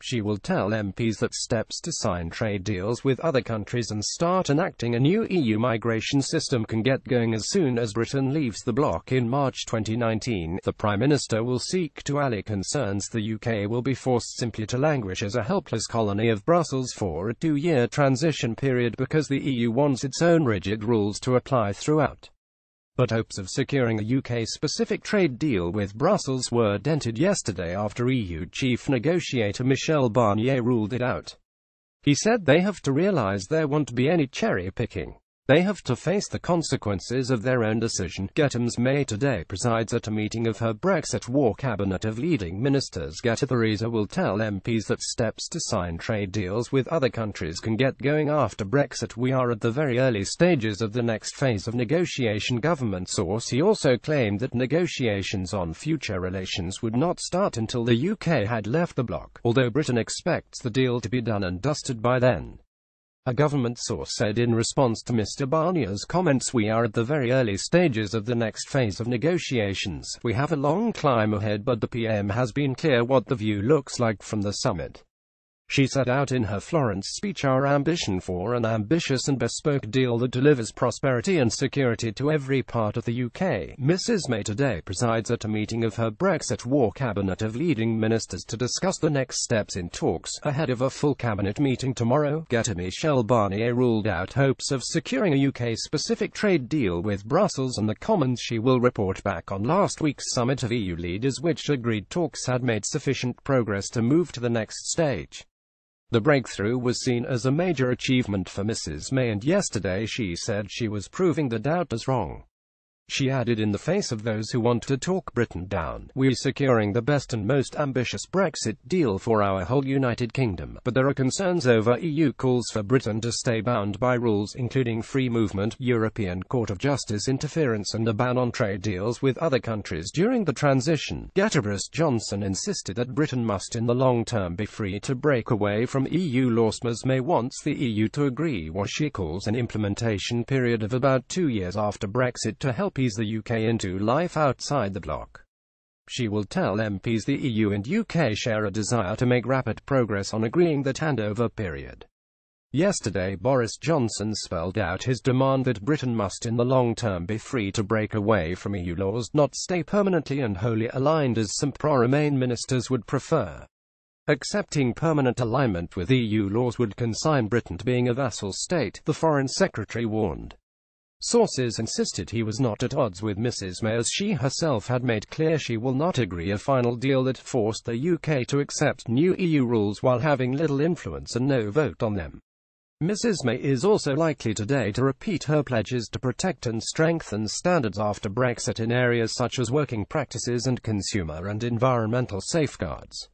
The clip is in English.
She will tell MPs that steps to sign trade deals with other countries and start enacting a new EU migration system can get going as soon as Britain leaves the bloc in March 2019. The Prime Minister will seek to allay concerns the UK will be forced simply to languish as a helpless colony of Brussels for a 2-year transition period because the EU wants its own rigid rules to apply throughout. But hopes of securing a UK-specific trade deal with Brussels were dented yesterday after EU chief negotiator Michel Barnier ruled it out. He said they have to realise there won't be any cherry-picking. They have to face the consequences of their own decision. May today presides at a meeting of her Brexit war cabinet of leading ministers. Theresa will tell MPs that steps to sign trade deals with other countries can get going after Brexit. We are at the very early stages of the next phase of negotiation. Government source. He also claimed that negotiations on future relations would not start until the UK had left the bloc, although Britain expects the deal to be done and dusted by then. A government source said in response to Mr. Barnier's comments, "We are at the very early stages of the next phase of negotiations. We have a long climb ahead, but the PM has been clear what the view looks like from the summit." She set out in her Florence speech our ambition for an ambitious and bespoke deal that delivers prosperity and security to every part of the UK. Mrs. May today presides at a meeting of her Brexit war cabinet of leading ministers to discuss the next steps in talks, ahead of a full cabinet meeting tomorrow. Michel Barnier ruled out hopes of securing a UK-specific trade deal with Brussels and the Commons. She will report back on last week's summit of EU leaders which agreed talks had made sufficient progress to move to the next stage. The breakthrough was seen as a major achievement for Mrs. May, and yesterday she said she was proving the doubters wrong. She added, "In the face of those who want to talk Britain down, we're securing the best and most ambitious Brexit deal for our whole United Kingdom. But there are concerns over EU calls for Britain to stay bound by rules including free movement, European Court of Justice interference and a ban on trade deals with other countries during the transition." Boris Johnson insisted that Britain must in the long term be free to break away from EU laws. Ms. May wants the EU to agree what she calls an implementation period of about 2 years after Brexit to help ease the UK into life outside the bloc. She will tell MPs the EU and UK share a desire to make rapid progress on agreeing that handover period. Yesterday Boris Johnson spelled out his demand that Britain must in the long term be free to break away from EU laws, not stay permanently and wholly aligned as some pro-Remain ministers would prefer. Accepting permanent alignment with EU laws would consign Britain to being a vassal state, the Foreign Secretary warned. Sources insisted he was not at odds with Mrs. May, as she herself had made clear she will not agree a final deal that forced the UK to accept new EU rules while having little influence and no vote on them. Mrs. May is also likely today to repeat her pledges to protect and strengthen standards after Brexit in areas such as working practices and consumer and environmental safeguards.